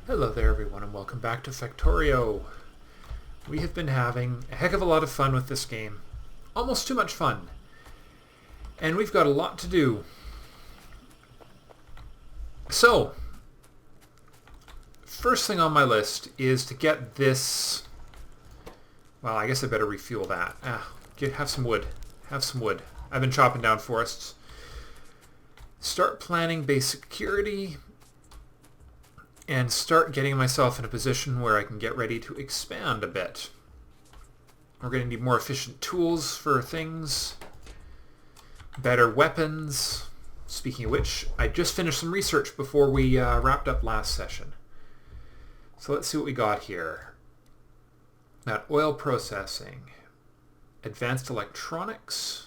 Hello there everyone and welcome back to Factorio. We have been having a heck of a lot of fun with this game. Almost too much fun. And we've got a lot to do. So, first thing on my list is to get this... Well, I guess I better refuel that. Have some wood. Have some wood. I've been chopping down forests. Start planning base security. And start getting myself in a position where I can get ready to expand a bit. We're going to need more efficient tools for things, better weapons. Speaking of which, I just finished some research before we wrapped up last session. So let's see what we got here. Got oil processing, advanced electronics,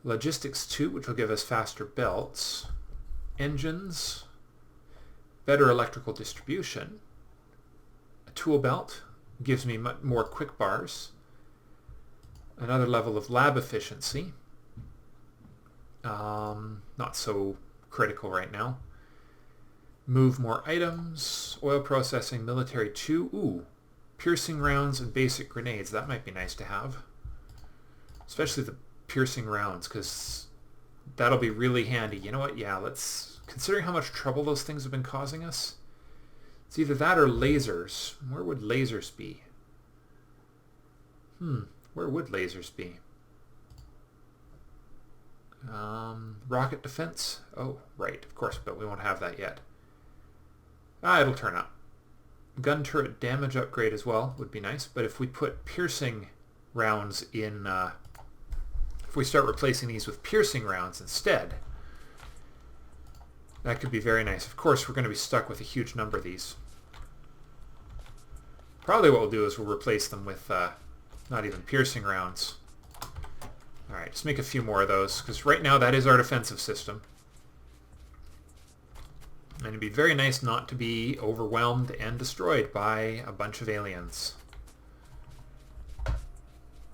logistics 2, which will give us faster belts, engines, better electrical distribution. A tool belt gives me more quick bars. Another level of lab efficiency. Not so critical right now. Move more items. Oil processing, military 2. Ooh, piercing rounds and basic grenades. That might be nice to have. Especially the piercing rounds, because that'll be really handy. You know what? Yeah, let's... Considering how much trouble those things have been causing us, it's either that or lasers. Where would lasers be? Where would lasers be? Rocket defense? Oh, right, of course, but we won't have that yet. It'll turn up. Gun turret damage upgrade as well would be nice, but if we put piercing rounds in... if we start replacing these with piercing rounds instead... That could be very nice. Of course, we're going to be stuck with a huge number of these. Probably what we'll do is we'll replace them with not even piercing rounds. Alright, just make a few more of those, because right now that is our defensive system. And it'd be very nice not to be overwhelmed and destroyed by a bunch of aliens.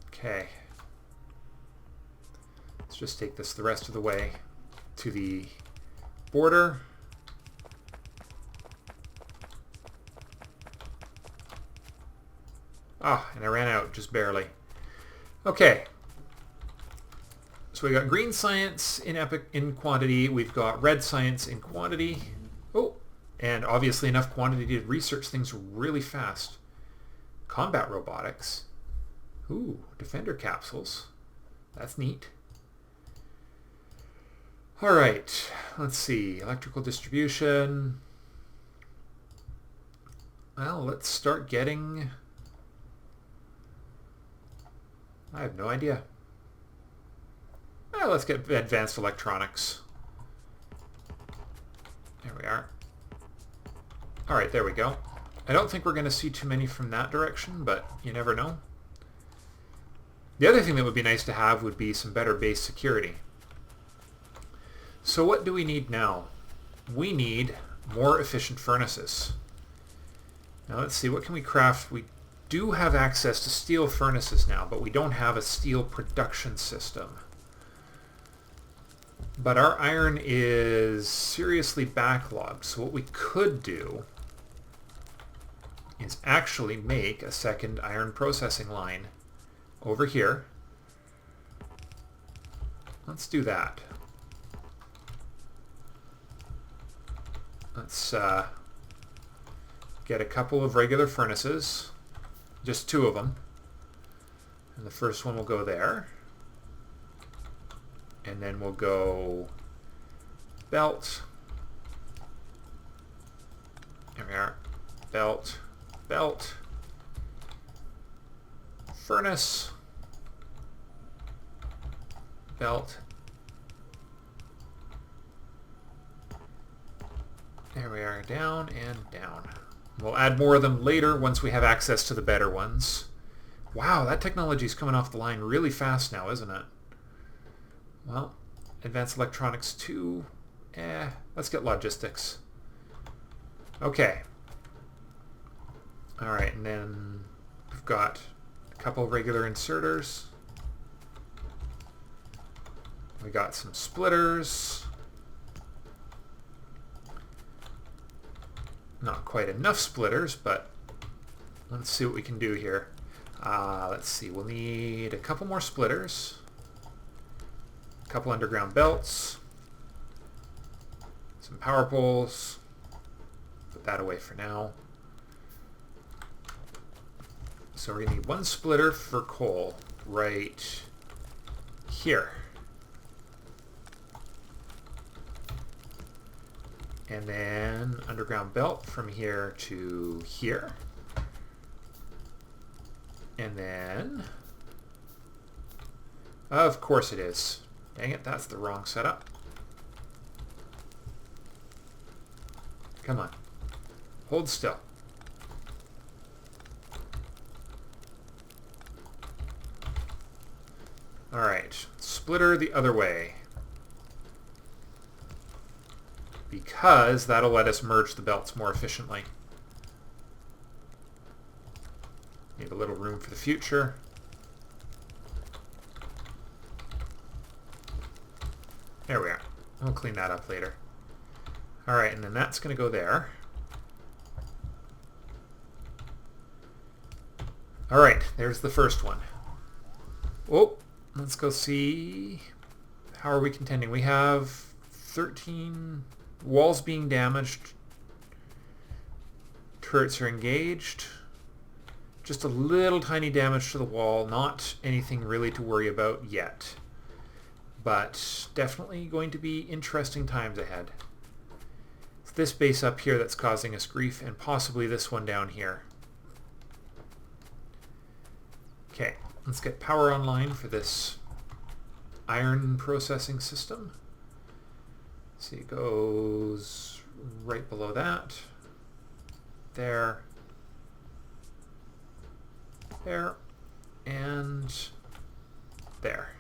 Okay. Let's just take this the rest of the way to the... border. And I ran out just barely. Okay. So we got green science in quantity. We've got red science in quantity. Oh, and obviously enough quantity to research things really fast. Combat robotics. Ooh, defender capsules. That's neat. All right, let's see. Electrical distribution. Well, let's start getting... I have no idea. Well, let's get advanced electronics. There we are. All right, there we go. I don't think we're going to see too many from that direction, but you never know. The other thing that would be nice to have would be some better base security. So what do we need now? We need more efficient furnaces. Now let's see, what can we craft? We do have access to steel furnaces now, but we don't have a steel production system. But our iron is seriously backlogged, so what we could do is actually make a second iron processing line over here. Let's do that. Let's get a couple of regular furnaces, just 2 of them. And the first one will go there. And then we'll go belt. There we are. Belt, belt, furnace, belt. There we are, down and down. We'll add more of them later once we have access to the better ones. Wow, that technology's coming off the line really fast now, isn't it? Well, advanced electronics 2. Let's get logistics. Okay. Alright, and then we've got a couple regular inserters. We got some splitters. Not quite enough splitters, but let's see what we can do here. Let's see, we'll need a couple more splitters, a couple underground belts, some power poles. Put that away for now. So we're going to need one splitter for coal right here. And then underground belt from here to here. And then, of course it is. Dang it, that's the wrong setup. Come on. Hold still. All right, splitter the other way. Because that'll let us merge the belts more efficiently. Need a little room for the future. There we are. We'll clean that up later. All right, and then that's going to go there. All right, there's the first one. Oh, let's go see. How are we contending? We have 13 walls being damaged. Turrets are engaged. Just a little tiny damage to the wall. Not anything really to worry about yet. But definitely going to be interesting times ahead. It's this base up here that's causing us grief, and possibly this one down here. Okay, let's get power online for this iron processing system. See, it goes right below that. There. There. And there.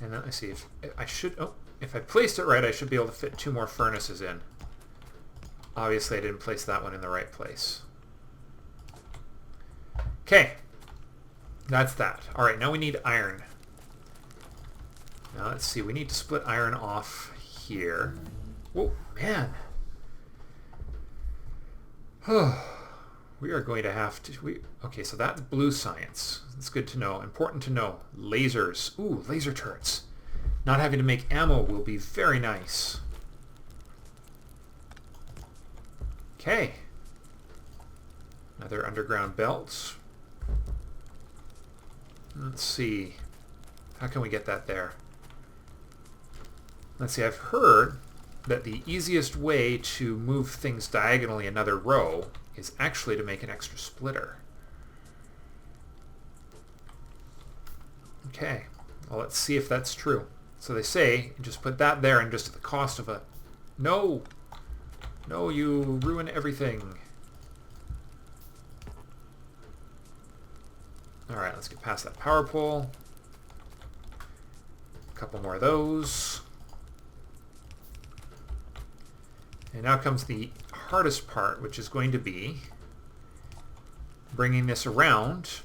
And then let's see if I should, if I placed it right, I should be able to fit 2 more furnaces in. Obviously I didn't place that one in the right place. Okay. That's that. All right, now we need iron. Now let's see, we need to split iron off here. Whoa, man. We are going to have to... Okay, so that's blue science. That's good to know. Important to know. Lasers. Ooh, laser turrets. Not having to make ammo will be very nice. Okay. Another underground belt. Let's see. How can we get that there? Let's see, I've heard that the easiest way to move things diagonally another row is actually to make an extra splitter. Okay, well, let's see if that's true. So they say, just put that there and just at the cost of a... No! No, you ruin everything. Alright, let's get past that power pole. A couple more of those. And now comes the hardest part, which is going to be bringing this around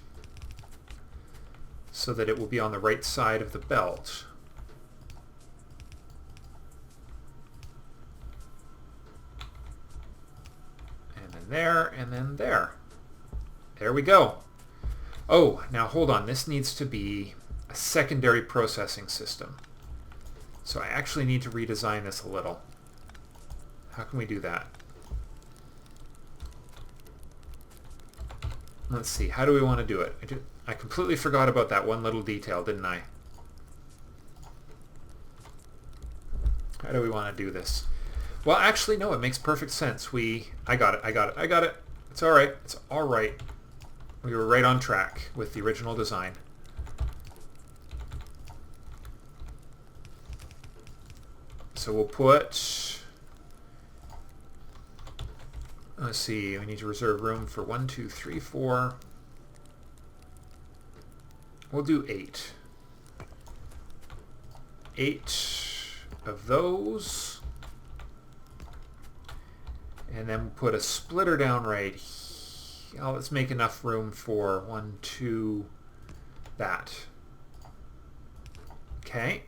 so that it will be on the right side of the belt. And then there, and then there. There we go. Oh, now hold on. This needs to be a secondary processing system. So I actually need to redesign this a little. How can we do that? Let's see. How do we want to do it? I completely forgot about that one little detail, didn't I? How do we want to do this? Well, actually, no. It makes perfect sense. I got it. It's all right. It's all right. We were right on track with the original design. So we'll put... Let's see, we need to reserve room for 1, 2, 3, 4. We'll do 8. 8 of those. And then we'll put a splitter down right here. Oh, let's make enough room for 1, 2, that. Okay.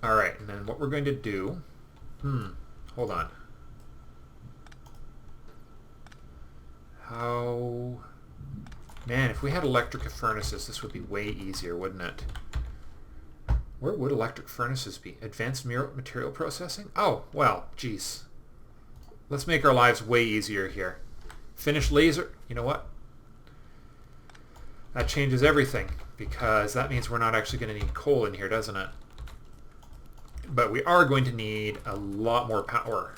All right, and then what we're going to do Hold on. How... Man, if we had electric furnaces, this would be way easier, wouldn't it? Where would electric furnaces be? Advanced material processing? Oh, well, geez. Let's make our lives way easier here. Finished laser... You know what? That changes everything, because that means we're not actually going to need coal in here, doesn't it? But we are going to need a lot more power.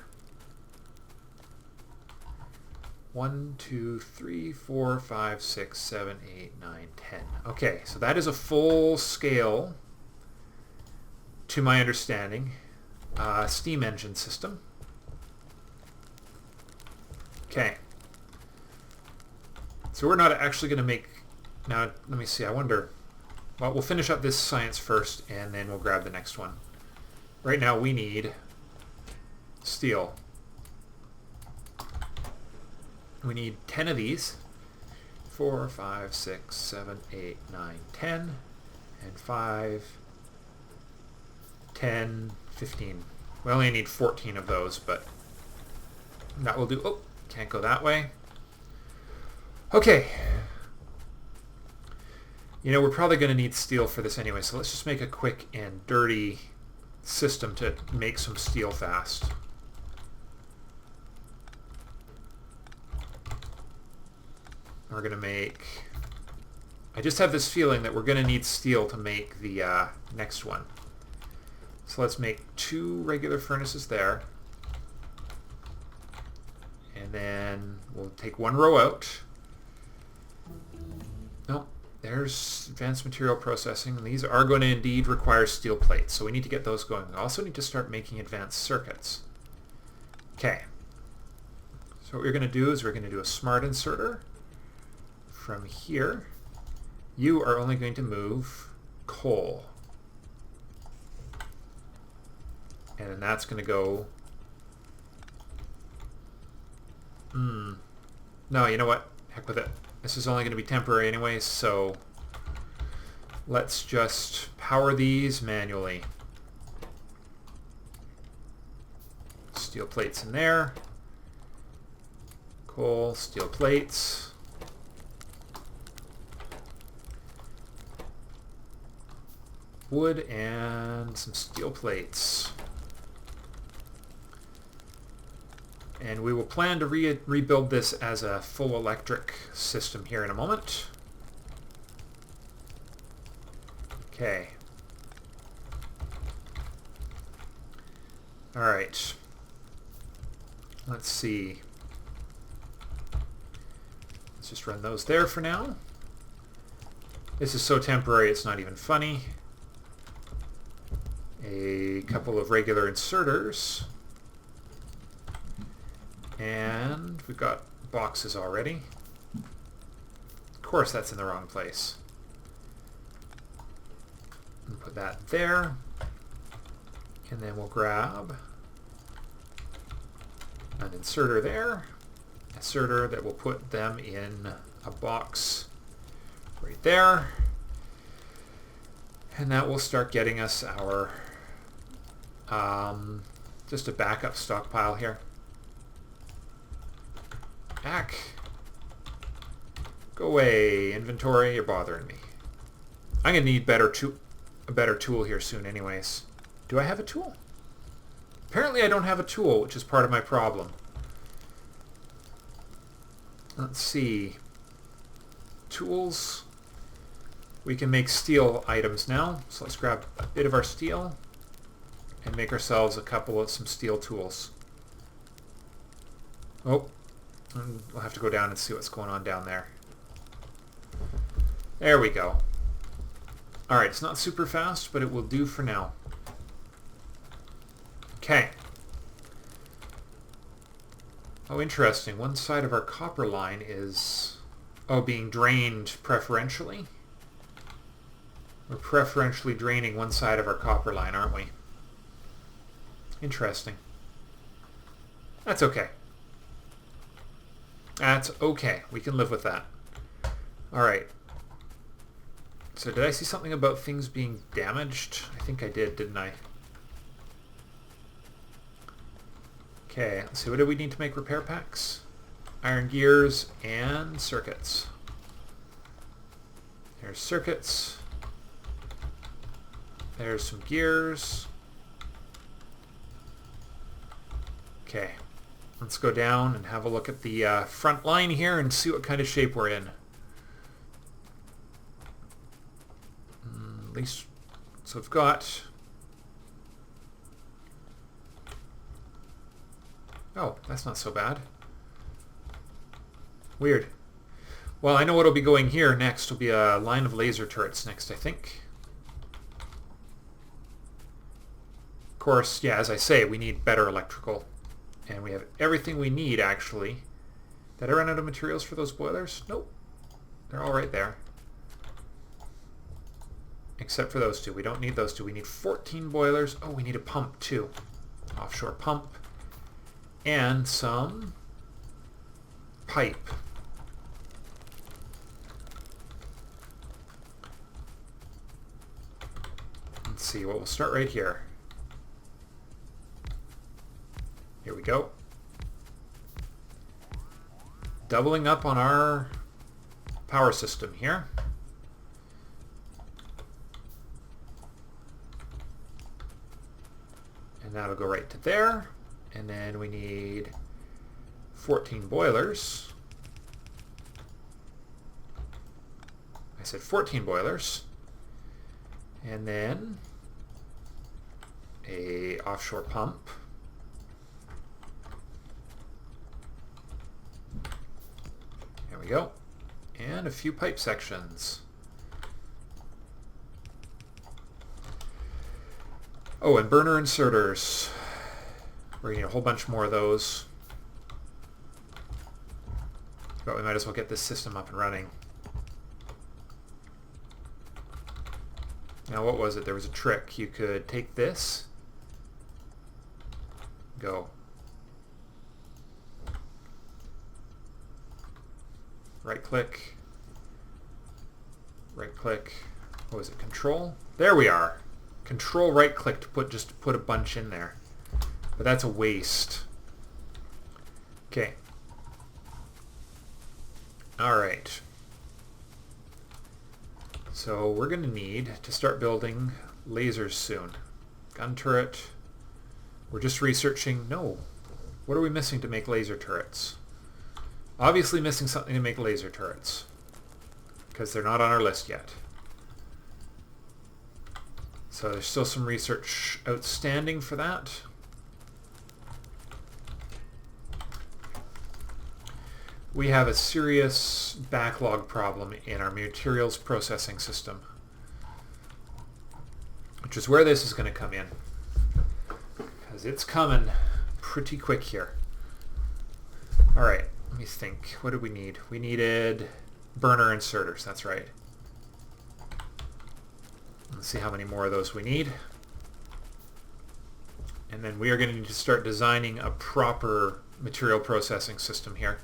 1, 2, 3, 4, 5, 6, 7, 8, 9, 10. Okay, so that is a full scale, to my understanding, steam engine system. Okay. So we're not actually going to make... Now, let me see. I wonder... Well, we'll finish up this science first, and then we'll grab the next one. Right now, we need steel. We need 10 of these. 4, 5, 6, 7, 8, 9, 10. And 5, 10, 15. We only need 14 of those, but that will do. Oh, can't go that way. Okay. You know, we're probably going to need steel for this anyway, so let's just make a quick and dirty system to make some steel fast. We're going to make... I just have this feeling that we're going to need steel to make the next one. So let's make 2 regular furnaces there. And then we'll take 1 row out. Nope. There's advanced material processing. These are going to indeed require steel plates, so we need to get those going. We also need to start making advanced circuits. Okay. So what we're going to do is we're going to do a smart inserter. From here, you are only going to move coal. And then that's going to go... No, you know what? Heck with it. This is only going to be temporary anyway, so let's just power these manually. Steel plates in there. Coal, steel plates. Wood and some steel plates. And we will plan to rebuild this as a full electric system here in a moment. Okay. All right. Let's see. Let's just run those there for now. This is so temporary it's not even funny. A couple of regular inserters. And we've got boxes already. Of course that's in the wrong place. And put that there. And then we'll grab an inserter there. Inserter that will put them in a box right there. And that will start getting us our just a backup stockpile here. Ack. Go away, inventory, you're bothering me. I'm going to need a better tool here soon anyways. Do I have a tool? Apparently I don't have a tool, which is part of my problem. Let's see. Tools. We can make steel items now. So let's grab a bit of our steel and make ourselves a couple of some steel tools. Oh. We'll have to go down and see what's going on down there. There we go. Alright, it's not super fast, but it will do for now. Okay. Oh, interesting. One side of our copper line is... Oh, being drained preferentially? We're preferentially draining one side of our copper line, aren't we? Interesting. That's okay. That's okay. We can live with that. Alright. So did I see something about things being damaged? I think I did, didn't I? Okay, let's see. What do we need to make repair packs? Iron gears and circuits. There's circuits. There's some gears. Okay, let's go down and have a look at the front line here and see what kind of shape we're in. At least, so we've got... Oh, that's not so bad. Weird. Well, I know what'll be going here next. Will be a line of laser turrets next, I think. Of course, yeah, as I say, we need better electrical. And we have everything we need, actually. Did I run out of materials for those boilers? Nope. They're all right there. Except for those two. We don't need those two. We need 14 boilers. Oh, we need a pump, too. Offshore pump. And some pipe. Let's see. Well, we'll start right here. Here we go. Doubling up on our power system here. And that'll go right to there. And then we need 14 boilers. I said 14 boilers. And then a offshore pump. There we go. And a few pipe sections. Oh, and burner inserters. We're going to need a whole bunch more of those. But we might as well get this system up and running. Now, what was it? There was a trick. You could take this, go. Right-click. Right-click. What was it? Control? There we are. Control right-click to put a bunch in there. But that's a waste. Okay. All right. So we're going to need to start building lasers soon. Gun turret. We're just researching. No. What are we missing to make laser turrets? Obviously missing something to make laser turrets. Because they're not on our list yet. So there's still some research outstanding for that. We have a serious backlog problem in our materials processing system, which is where this is going to come in, because it's coming pretty quick here. All right, let me think. What did we need? We needed burner inserters. That's right. Let's see how many more of those we need. And then we are going to need to start designing a proper material processing system here,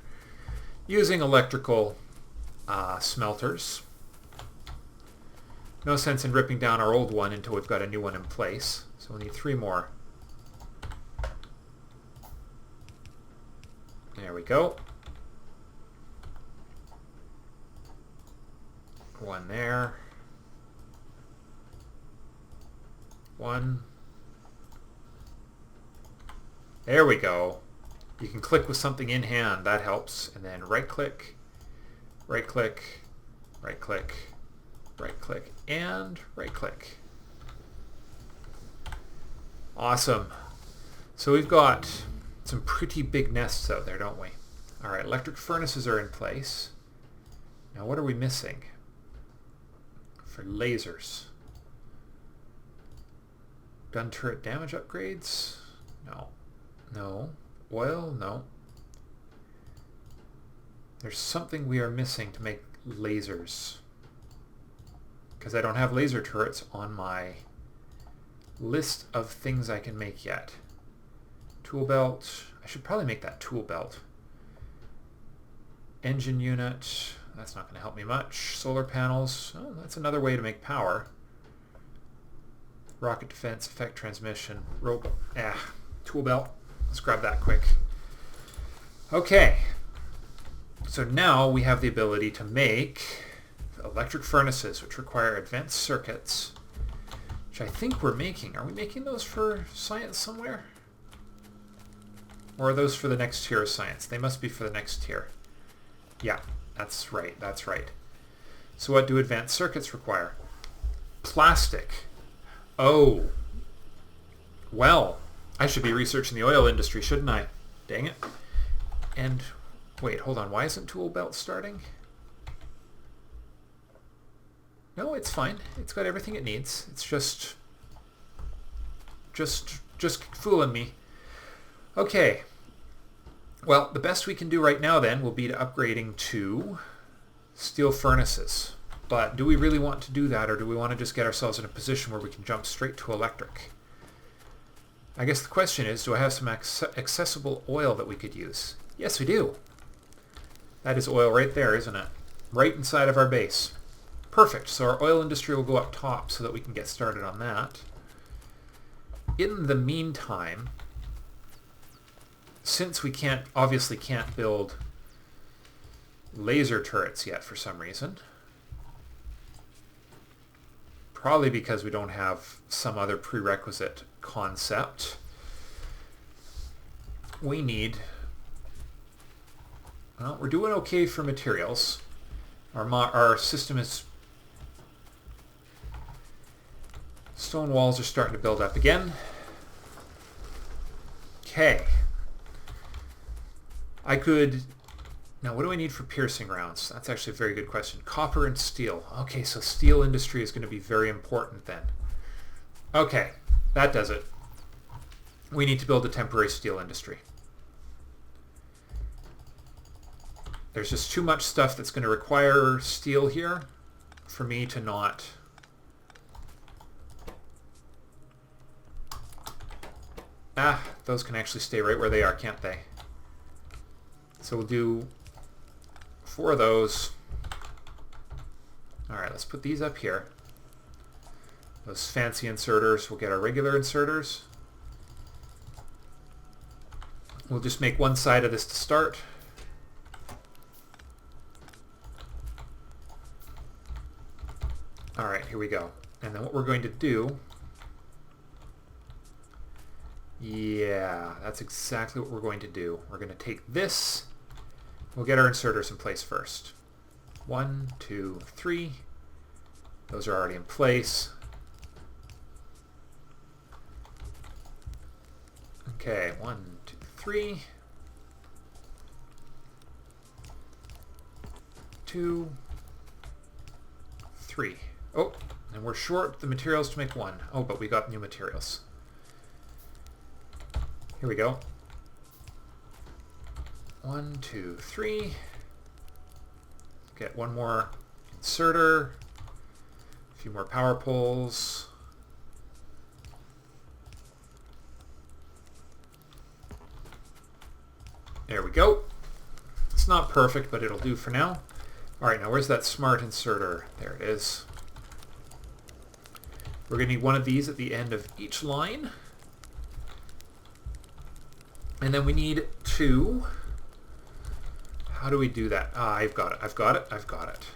using electrical smelters. No sense in ripping down our old one until we've got a new one in place. So we'll need 3 more. There we go. 1 there. 1. There we go. You can click with something in hand. That helps. And then right-click, right-click, right-click, right-click, and right-click. Awesome. So we've got some pretty big nests out there, don't we? All right, electric furnaces are in place. Now what are we missing for lasers? Gun turret damage upgrades? No. No. Oil? No. There's something we are missing to make lasers, because I don't have laser turrets on my list of things I can make yet. Tool belt. I should probably make that tool belt. Engine unit. That's not going to help me much. Solar panels. Oh, that's another way to make power. Rocket defense, effect transmission. Tool belt. Let's grab that quick. Okay. So now we have the ability to make electric furnaces, which require advanced circuits, which I think we're making. Are we making those for science somewhere? Or are those for the next tier of science? They must be for the next tier. Yeah, that's right, that's right. So what do advanced circuits require? Plastic. Oh. Well, I should be researching the oil industry, shouldn't I? Dang it. And wait, hold on. Why isn't tool belt starting? No, it's fine. It's got everything it needs. It's just fooling me. Okay. Well, the best we can do right now then will be to upgrading to steel furnaces. But do we really want to do that, or do we want to just get ourselves in a position where we can jump straight to electric? I guess the question is, do I have some accessible oil that we could use? Yes, we do. That is oil right there, isn't it? Right inside of our base. Perfect. So our oil industry will go up top so that we can get started on that. In the meantime, since we obviously can't build laser turrets yet for some reason, probably because we don't have some other prerequisite concept, we need... Well, we're doing okay for materials. Our system is... Stone walls are starting to build up again. Okay. I could... Now, what do I need for piercing rounds? That's actually a very good question. Copper and steel. Okay, so steel industry is going to be very important then. Okay, that does it. We need to build a temporary steel industry. There's just too much stuff that's going to require steel here for me to not... Ah, those can actually stay right where they are, can't they? So we'll do 4 of those. Alright, let's put these up here. Those fancy inserters will get our regular inserters. We'll just make one side of this to start. Alright, here we go. And then what we're going to do... Yeah, that's exactly what we're going to do. We're going to take this. We'll get our inserters in place first. 1, 2, 3. Those are already in place. Okay, 1, 2, 3. 2, 3. Oh, and we're short the materials to make 1. Oh, but we got new materials. Here we go. 1, 2, 3. Get one more inserter. A few more power poles. There we go. It's not perfect, but it'll do for now. Alright, now where's that smart inserter? There it is. We're going to need one of these at the end of each line. And then we need 2. How do we do that? Ah, I've got it. I've got it. I've got it.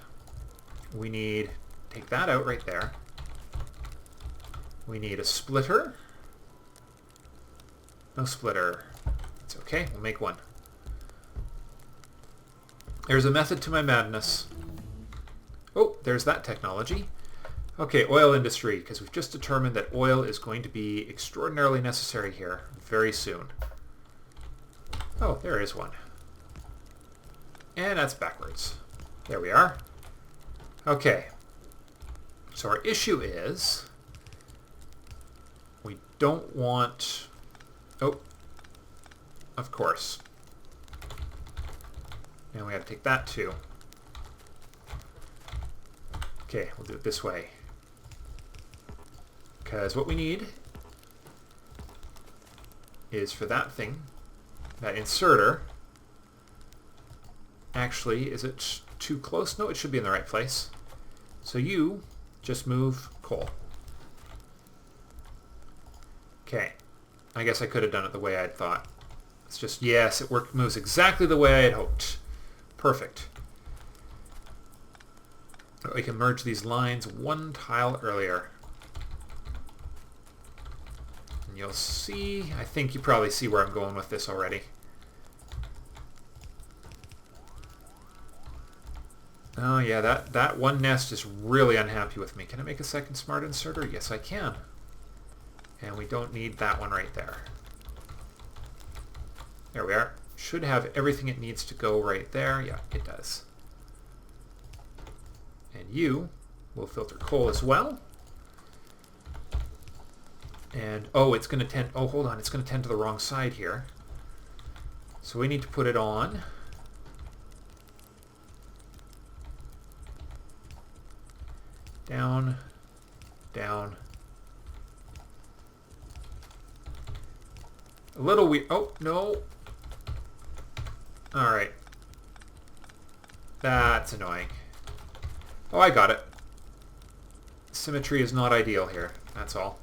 We need... Take that out right there. We need a splitter. No splitter. It's okay. We'll make one. There's a method to my madness. Oh, there's that technology. Okay, oil industry, because we've just determined that oil is going to be extraordinarily necessary here very soon. Oh, there is one. And that's backwards. There we are. Okay. So our issue is we don't want... Oh, of course. And we have to take that too. Okay, we'll do it this way. Because what we need is for that thing, that inserter. Actually, is it too close? No, it should be in the right place. So you just move coal. Okay. I guess I could have done it the way I'd thought. It's just, yes, it moves exactly the way I had hoped. Perfect. We can merge these lines one tile earlier. And you'll see, I think you probably see where I'm going with this already. Oh yeah, that one nest is really unhappy with me. Can I make a second smart inserter? Yes, I can. And we don't need that one right there. There we are. Should have everything it needs to go right there. Yeah, it does. And you will filter coal as well. And, oh, it's going to tend, oh, hold on, it's going to tend to the wrong side here. So we need to put it on. Down, down. A little weird. Oh, no. All right. That's annoying. Oh, I got it. Symmetry is not ideal here. That's all.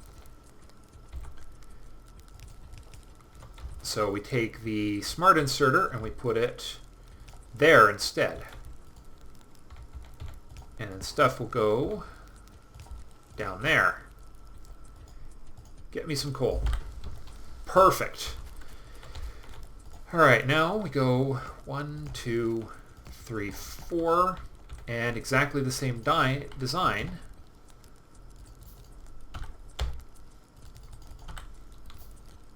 So we take the smart inserter and we put it there instead. And then stuff will go down there. Get me some coal. Perfect. All right, now we go 1, 2, 3, 4, and exactly the same design.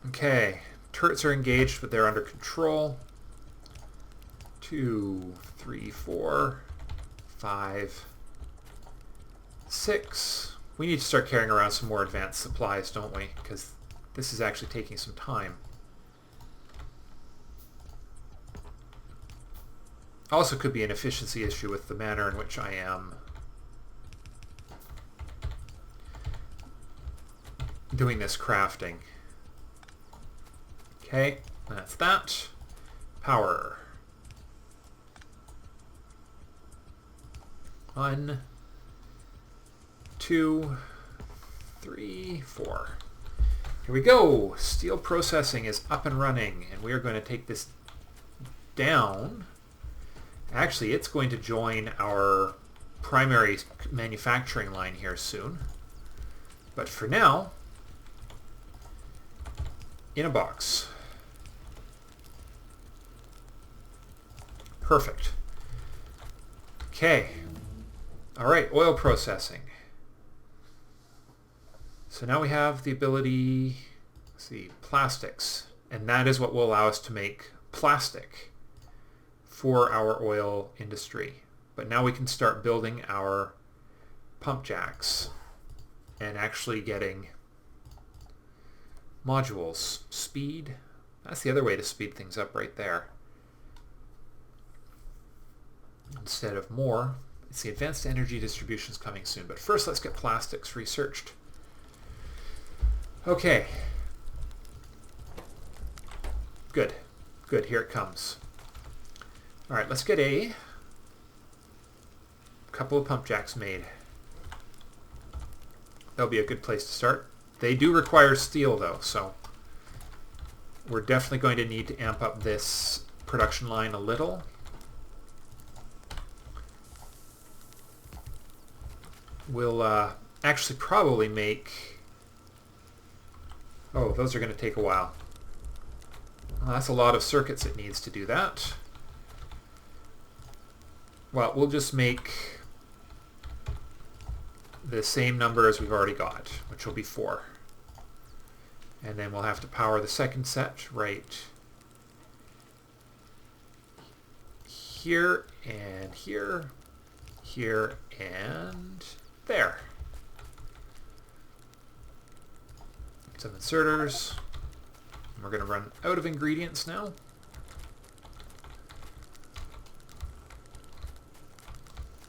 Okay, turrets are engaged, but they're under control. 2, 3, 4, 5, 6. We need to start carrying around some more advanced supplies, don't we? Because this is actually taking some time. Also could be an efficiency issue with the manner in which I am doing this crafting. Okay, that's that. Power. 1, 2, 3, 4. Here we go. Steel processing is up and running, and we are going to take this down. Actually, it's going to join our primary manufacturing line here soon. But for now, in a box. Perfect. Okay. All right, oil processing. So now we have the ability, let's see, plastics. And that is what will allow us to make plastic for our oil industry. But now we can start building our pump jacks and actually getting modules. Speed. That's the other way to speed things up right there. Instead of more, it's the advanced energy distributions coming soon. But first, let's get plastics researched. Okay. Good. Good. Here it comes. All right, let's get a couple of pump jacks made. That'll be a good place to start. They do require steel, though, so we're definitely going to need to amp up this production line a little. We'll actually probably make... Oh, those are going to take a while. Well, that's a lot of circuits it needs to do that. Well, we'll just make the same number as we've already got, which will be 4. And then we'll have to power the second set right here, and here, here, and there. Some inserters. And we're going to run out of ingredients now.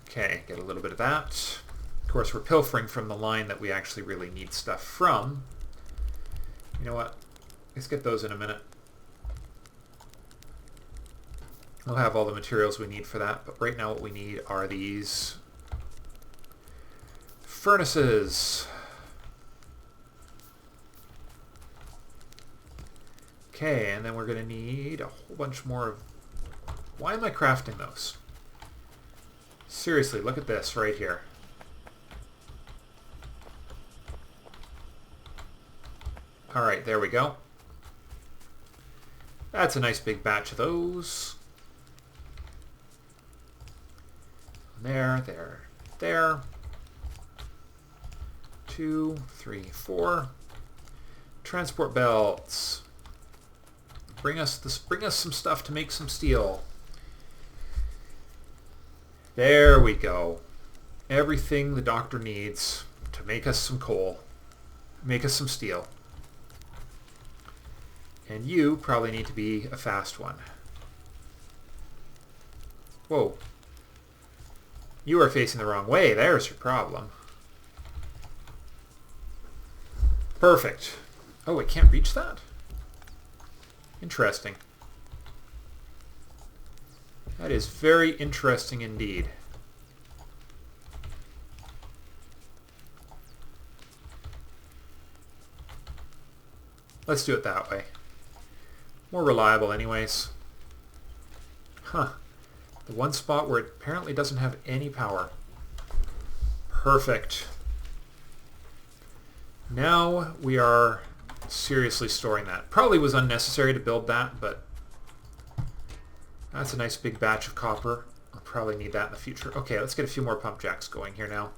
Okay, get a little bit of that. Of course, we're pilfering from the line that we actually really need stuff from. You know what? Let's get those in a minute. We'll have all the materials we need for that, but right now what we need are these furnaces. Okay, and then we're going to need a whole bunch more of... Why am I crafting those? Seriously, look at this right here. Alright, there we go. That's a nice big batch of those. There, there, there. 2, 3, 4. Transport belts. Bring us some stuff to make some steel. There we go. Everything the doctor needs to make us some coal. Make us some steel. And you probably need to be a fast one. Whoa. You are facing the wrong way. There's your problem. Perfect. Oh, it can't reach that? Interesting. That is very interesting indeed. Let's do it that way. More reliable anyways. Huh. The one spot where it apparently doesn't have any power. Perfect. Now we are seriously storing that. Probably was unnecessary to build that, but that's a nice big batch of copper. I'll probably need that in the future. Okay, let's get a few more pump jacks going here now.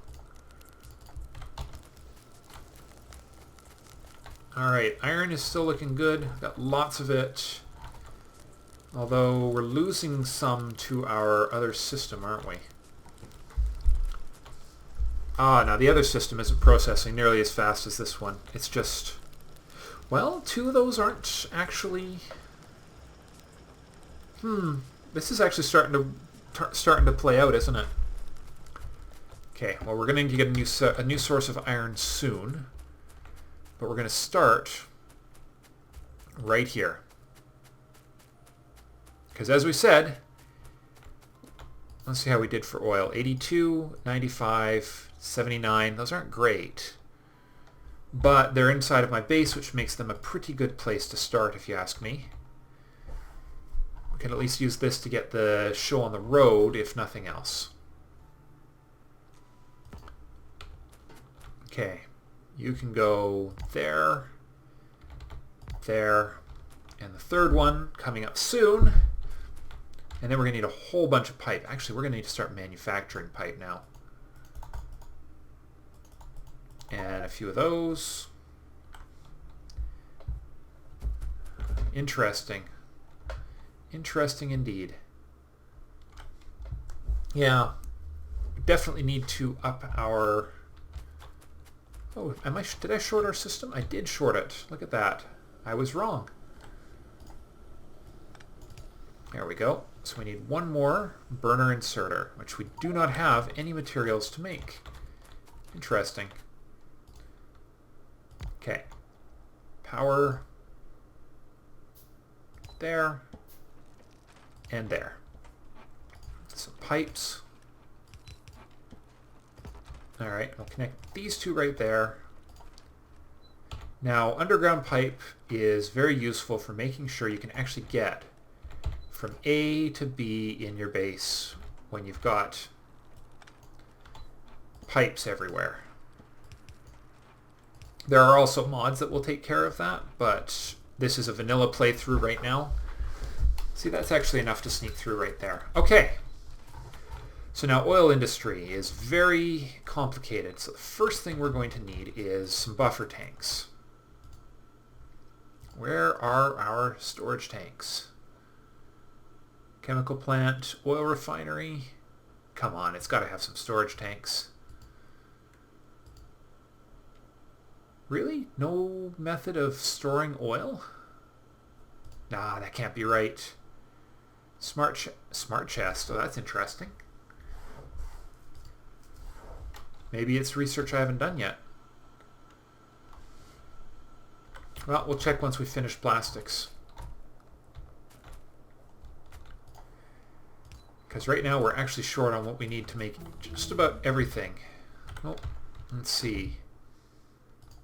Alright, iron is still looking good. Got lots of it. Although we're losing some to our other system, aren't we? Ah, now the other system isn't processing nearly as fast as this one. It's just... Well, 2 of those aren't actually... This is actually starting to play out, isn't it? Okay, well we're going to get a new source of iron soon. But we're going to start right here. Because as we said, let's see how we did for oil. 82, 95, 79. Those aren't great. But they're inside of my base, which makes them a pretty good place to start, if you ask me. We can at least use this to get the show on the road, if nothing else. Okay. You can go there, there, and the third one coming up soon. And then we're going to need a whole bunch of pipe. Actually, we're going to need to start manufacturing pipe now. And a few of those. Interesting. Interesting indeed. Yeah, we definitely need to up our... Oh, did I short our system? I did short it. Look at that. I was wrong. There we go. So we need one more burner inserter, which we do not have any materials to make. Interesting. Okay. Power. There. And there. Some pipes. Alright, I'll connect these two right there. Now, underground pipe is very useful for making sure you can actually get from A to B in your base when you've got pipes everywhere. There are also mods that will take care of that, but this is a vanilla playthrough right now. See, that's actually enough to sneak through right there. Okay. So now oil industry is very complicated. So the first thing we're going to need is some buffer tanks. Where are our storage tanks? Chemical plant, oil refinery. Come on, it's got to have some storage tanks. Really? No method of storing oil? Nah, that can't be right. Smart chest. Oh, that's interesting. Maybe it's research I haven't done yet. Well, we'll check once we finish plastics. Because right now we're actually short on what we need to make just about everything. Oh, let's see.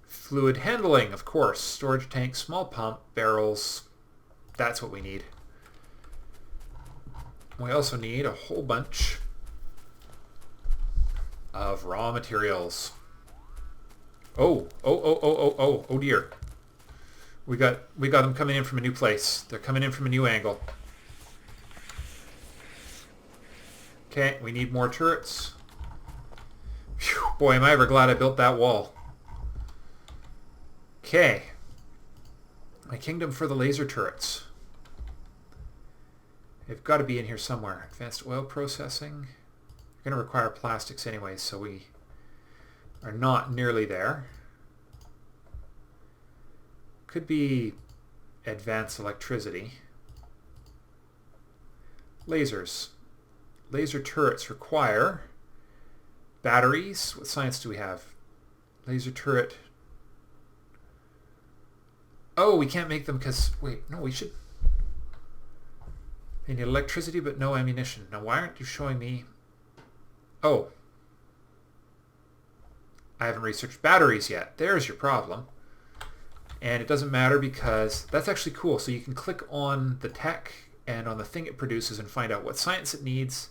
Fluid handling, of course. Storage tank, small pump, barrels. That's what we need. We also need a whole bunch of raw materials. Oh dear. We got them coming in from a new place. They're coming in from a new angle. Okay, we need more turrets. Phew, boy, am I ever glad I built that wall. Okay. My kingdom for the laser turrets. They've got to be in here somewhere. Advanced oil processing. We're going to require plastics anyway, so we are not nearly there. Could be advanced electricity. Lasers. Laser turrets require batteries. What science do we have? Laser turret. Oh, we can't make them because... Wait, no, we should... They need electricity but no ammunition. Now, why aren't you showing me... Oh. I haven't researched batteries yet. There's your problem. And it doesn't matter because that's actually cool. So you can click on the tech and on the thing it produces and find out what science it needs,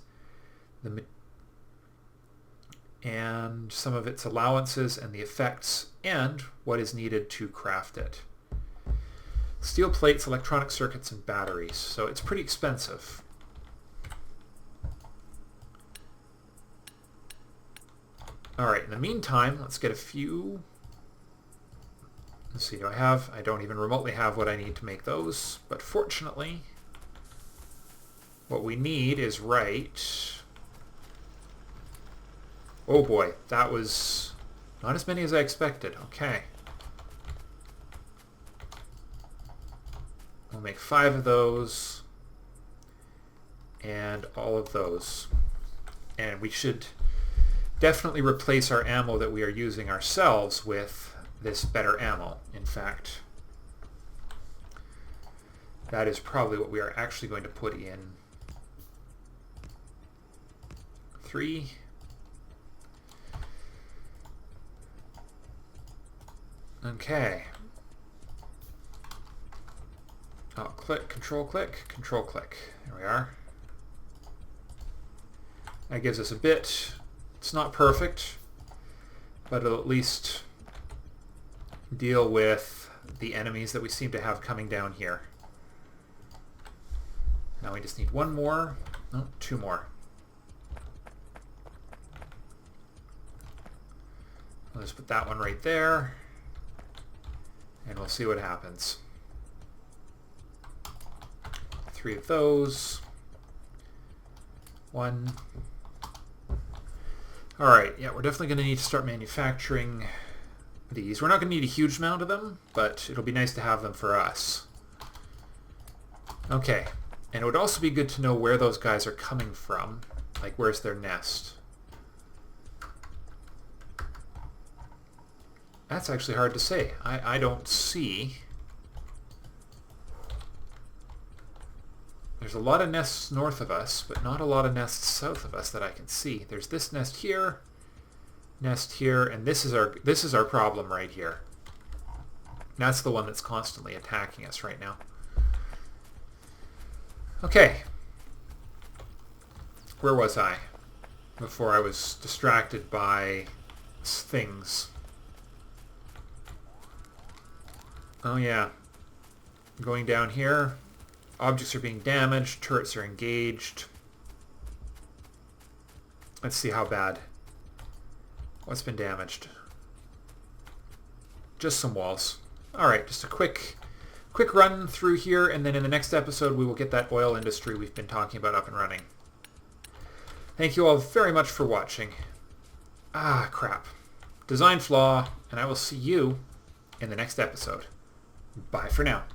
and some of its allowances and the effects, and what is needed to craft it. Steel plates, electronic circuits, and batteries. So it's pretty expensive. Alright, in the meantime, let's get a few... Let's see, do I have... I don't even remotely have what I need to make those, but fortunately, what we need is right... Oh boy, that was not as many as I expected. Okay. We'll make 5 of those and all of those. And we should definitely replace our ammo that we are using ourselves with this better ammo. In fact, that is probably what we are actually going to put in. 3. Okay. Oh, click, control click, control click. There we are. That gives us a bit. It's not perfect, but it'll at least deal with the enemies that we seem to have coming down here. Now we just need one more. No, 2 more. I'll just put that one right there. And we'll see what happens. 3 of those. 1. Alright, yeah, we're definitely going to need to start manufacturing these. We're not going to need a huge amount of them, but it'll be nice to have them for us. Okay, and it would also be good to know where those guys are coming from. Like, where's their nest? That's actually hard to say. I don't see... There's a lot of nests north of us, but not a lot of nests south of us that I can see. There's this nest here, and this is our problem right here. That's the one that's constantly attacking us right now. Okay. Where was I before I was distracted by things? Oh yeah. Going down here. Objects are being damaged. Turrets are engaged. Let's see how bad. What's been damaged? Just some walls. Alright, just a quick run through here, and then in the next episode we will get that oil industry we've been talking about up and running. Thank you all very much for watching. Ah, crap. Design flaw, and I will see you in the next episode. Bye for now.